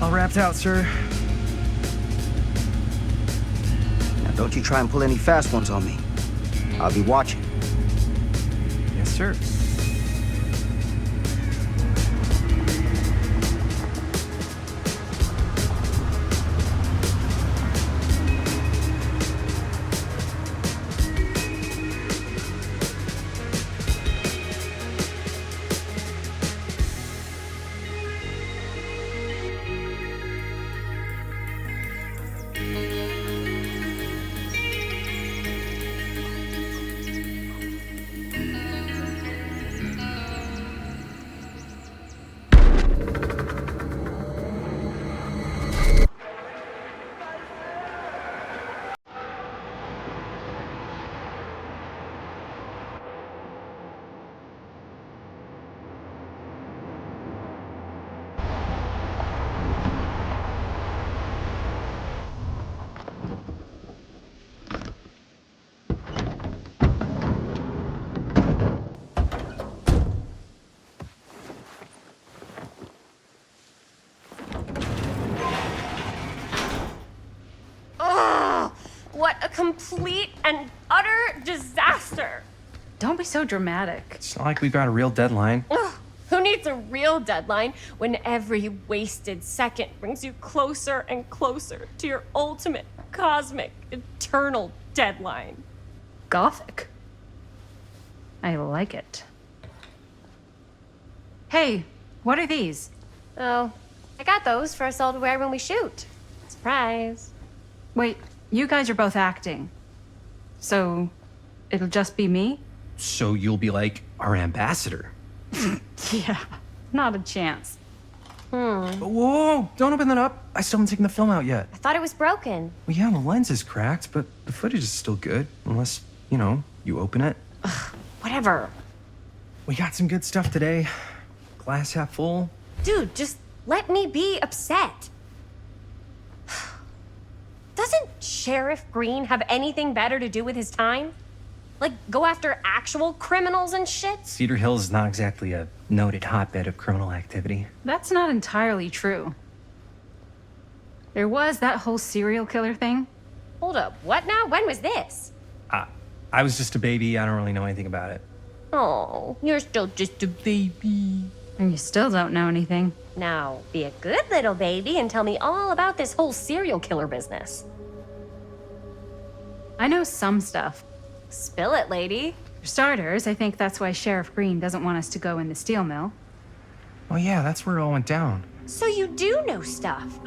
All wrapped out, sir. Now don't you try and pull any fast ones on me. I'll be watching. Yes, sir. Ugh! What a complete and utter disaster! Don't be so dramatic. It's not like we've got a real deadline. Ugh, who needs a real deadline when every wasted second brings you closer and closer to your ultimate, cosmic, eternal deadline? Gothic. I like it. Hey, what are these? Oh, I got those for us all to wear when we shoot. Surprise. Wait, you guys are both acting. So, it'll just be me? So you'll be like our ambassador. Yeah, not a chance. Whoa, don't open that up. I still haven't taken the film out yet. I thought it was broken. Well, yeah, the lens is cracked, but the footage is still good. Unless, you open it. Whatever. We got some good stuff today. Glass half full. Dude, just let me be upset. Doesn't Sheriff Green have anything better to do with his time? Like, go after actual criminals and shit? Cedar Hills is not exactly a noted hotbed of criminal activity. That's not entirely true. There was that whole serial killer thing. Hold up, what now? When was this? I was just a baby. I don't really know anything about it. Oh, you're still just a baby. And you still don't know anything. Now, be a good little baby and tell me all about this whole serial killer business. I know some stuff. Spill it, lady. For starters, I think that's why Sheriff Green doesn't want us to go in the steel mill. Oh yeah, that's where it all went down. So you do know stuff.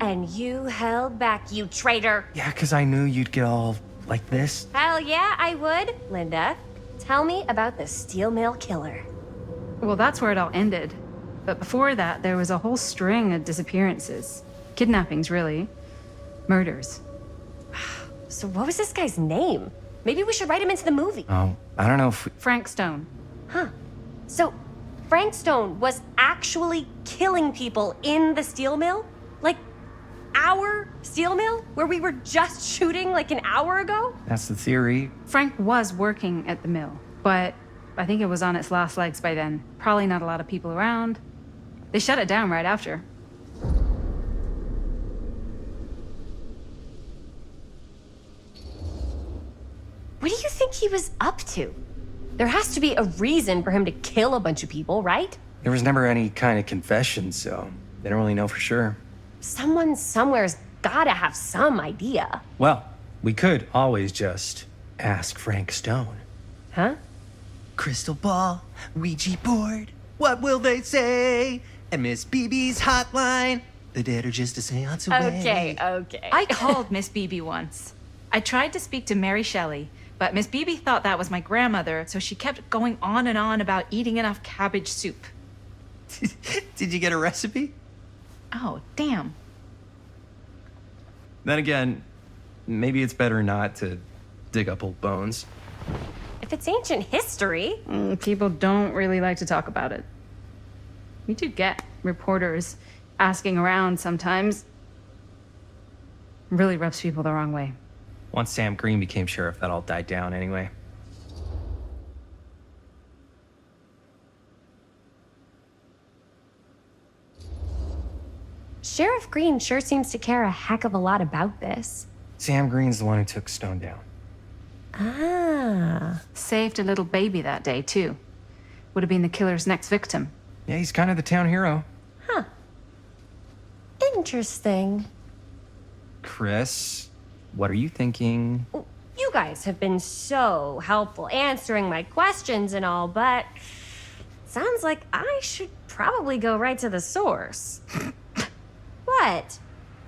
And you held back, you traitor. Yeah, because I knew you'd get all like this. Hell yeah, I would. Linda, tell me about the steel mill killer. Well, that's where it all ended. But before that, there was a whole string of disappearances. Kidnappings, really. Murders. So what was this guy's name? Maybe we should write him into the movie. Oh, I don't know if... Frank Stone. Huh. So Frank Stone was actually killing people in the steel mill? Like, our steel mill? Where we were just shooting like an hour ago? That's the theory. Frank was working at the mill, but I think it was on its last legs by then. Probably not a lot of people around. They shut it down right after. What do you think he was up to? There has to be a reason for him to kill a bunch of people, right? There was never any kind of confession, so they don't really know for sure. Someone somewhere's gotta have some idea. Well, we could always just ask Frank Stone. Huh? Crystal ball, Ouija board, what will they say? And Miss BB's hotline, the dead are just a seance away. Okay. I called Miss Beebe once. I tried to speak to Mary Shelley, but Miss Beebe thought that was my grandmother, so she kept going on and on about eating enough cabbage soup. Did you get a recipe? Oh, damn. Then again, maybe it's better not to dig up old bones. If it's ancient history. People don't really like to talk about it. We do get reporters asking around sometimes. Really rubs people the wrong way. Once Sam Green became sheriff, that all died down anyway. Sheriff Green sure seems to care a heck of a lot about this. Sam Green's the one who took Stone down. Ah. Saved a little baby that day, too. Would have been the killer's next victim. Yeah, he's kind of the town hero. Huh. Interesting. Chris, what are you thinking? You guys have been so helpful answering my questions and all, but sounds like I should probably go right to the source. What?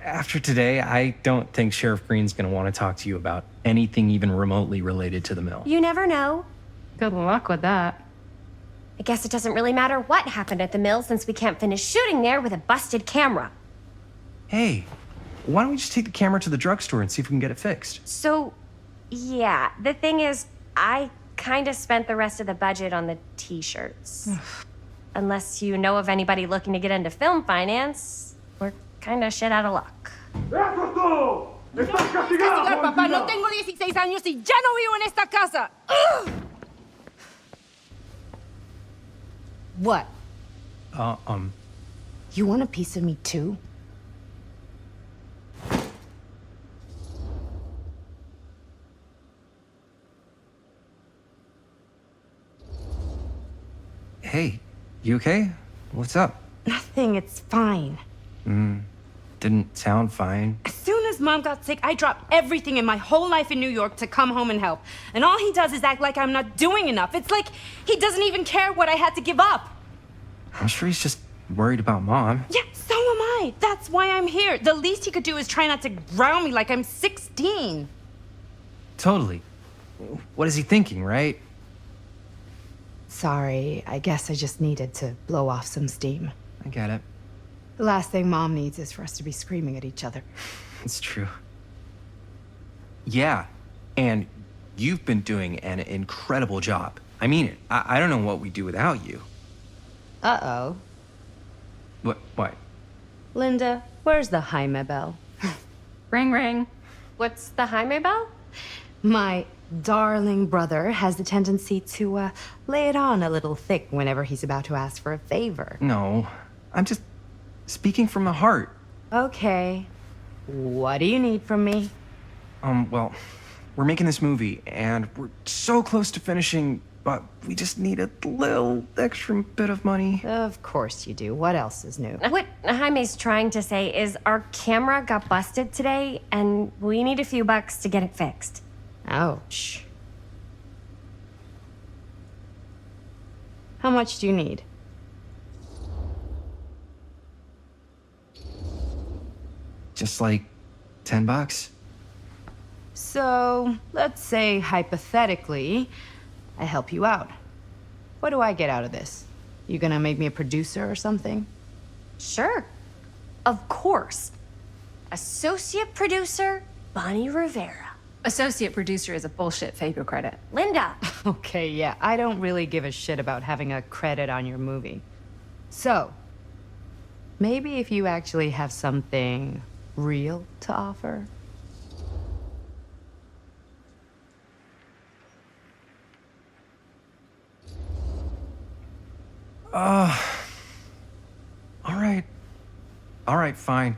After today, I don't think Sheriff Green's gonna want to talk to you about anything even remotely related to the mill. You never know. Good luck with that. I guess it doesn't really matter what happened at the mill since we can't finish shooting there with a busted camera. Hey, why don't we just take the camera to the drugstore and see if we can get it fixed? So, yeah, the thing is, I kind of spent the rest of the budget on the t-shirts. Unless you know of anybody looking to get into film finance, we're kind of shit out of luck. Castigar, papá. No tengo 16 años y ya no vivo en esta casa. What? You want a piece of me too? Hey, you okay? What's up? Nothing, it's fine. Didn't sound fine. As soon as Mom got sick, I dropped everything in my whole life in New York to come home and help. And all he does is act like I'm not doing enough. It's like he doesn't even care what I had to give up. I'm sure he's just worried about Mom. Yeah, so am I. That's why I'm here. The least he could do is try not to ground me like I'm 16. Totally. What is he thinking, right? Sorry, I guess I just needed to blow off some steam. I get it. The last thing Mom needs is for us to be screaming at each other. It's true. Yeah, and you've been doing an incredible job. I mean it. I don't know what we'd do without you. Uh-oh. What? Linda, where's the Jaime bell? Ring, ring. What's the Jaime bell? My darling brother has the tendency to lay it on a little thick whenever he's about to ask for a favor. No, I'm just speaking from the heart. Okay. What do you need from me? Well, we're making this movie, and we're so close to finishing, but we just need a little extra bit of money. Of course you do. What else is new? What Jaime's trying to say is our camera got busted today, and we need a few bucks to get it fixed. Ouch. How much do you need? Just like $10. So, let's say hypothetically, I help you out. What do I get out of this? You gonna make me a producer or something? Sure. Of course. Associate producer, Bonnie Rivera. Associate producer is a bullshit FAPO credit. Linda. Okay, yeah, I don't really give a shit about having a credit on your movie. So, maybe if you actually have something real to offer? All right, fine.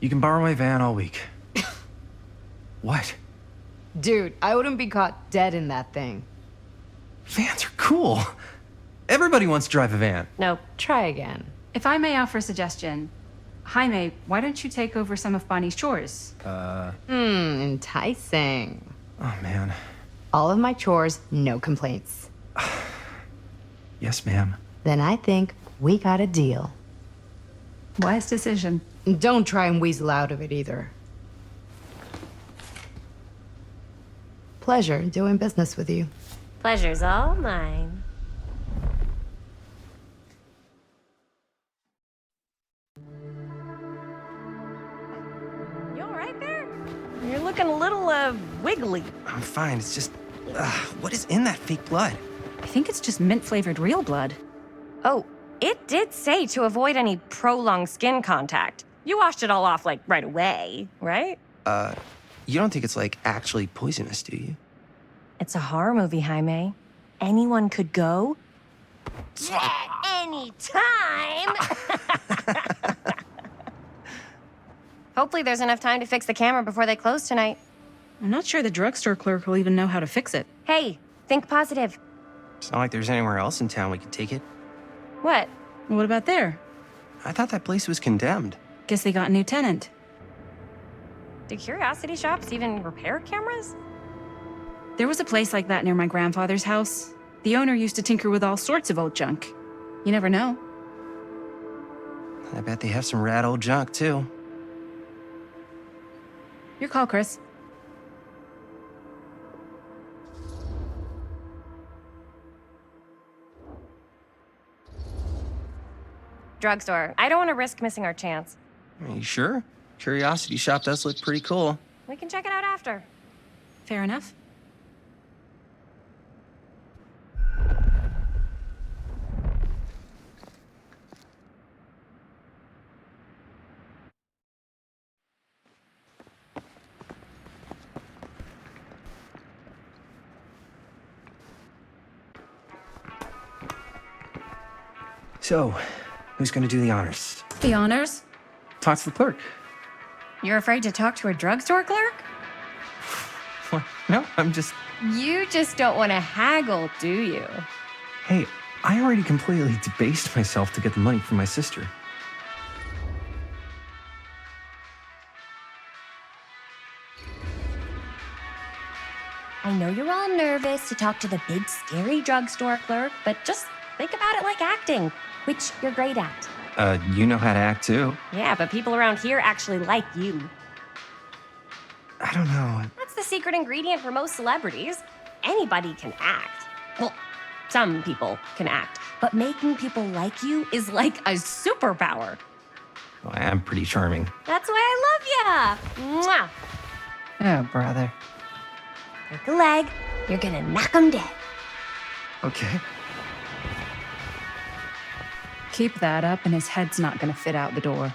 You can borrow my van all week. What? Dude, I wouldn't be caught dead in that thing. Vans are cool. Everybody wants to drive a van. Nope. Try again. If I may offer a suggestion, Jaime, why don't you take over some of Bonnie's chores? Enticing. Oh, man. All of my chores, no complaints. Yes, ma'am. Then I think we got a deal. Wise decision. Don't try and weasel out of it either. Pleasure doing business with you. Pleasure's all mine. You all right there? You're looking a little, wiggly. I'm fine. It's just, what is in that fake blood? I think it's just mint-flavored real blood. Oh, it did say to avoid any prolonged skin contact. You washed it all off, like, right away, right? You don't think it's, like, actually poisonous, do you? It's a horror movie, Jaime. Anyone could go. Yeah, anytime! Hopefully there's enough time to fix the camera before they close tonight. I'm not sure the drugstore clerk will even know how to fix it. Hey, think positive. It's not like there's anywhere else in town we could take it. What? What about there? I thought that place was condemned. Guess they got a new tenant. Do curiosity shops even repair cameras? There was a place like that near my grandfather's house. The owner used to tinker with all sorts of old junk. You never know. I bet they have some rad old junk, too. Your call, Chris. Drugstore. I don't want to risk missing our chance. Are you sure? Curiosity shop does look pretty cool. We can check it out after. Fair enough. So, who's gonna do the honors? The honors? Talk to the clerk. You're afraid to talk to a drugstore clerk? What? No, I'm just... You just don't want to haggle, do you? Hey, I already completely debased myself to get the money from my sister. I know you're all nervous to talk to the big, scary drugstore clerk, but just think about it like acting, which you're great at. You know how to act too. Yeah, but people around here actually like you. I don't know. That's the secret ingredient for most celebrities. Anybody can act. Well, some people can act, but making people like you is like a superpower. Well, I am pretty charming. That's why I love ya. Mwah. Oh, brother. Take a leg. You're gonna knock 'em dead. Okay. Keep that up, and his head's not gonna fit out the door.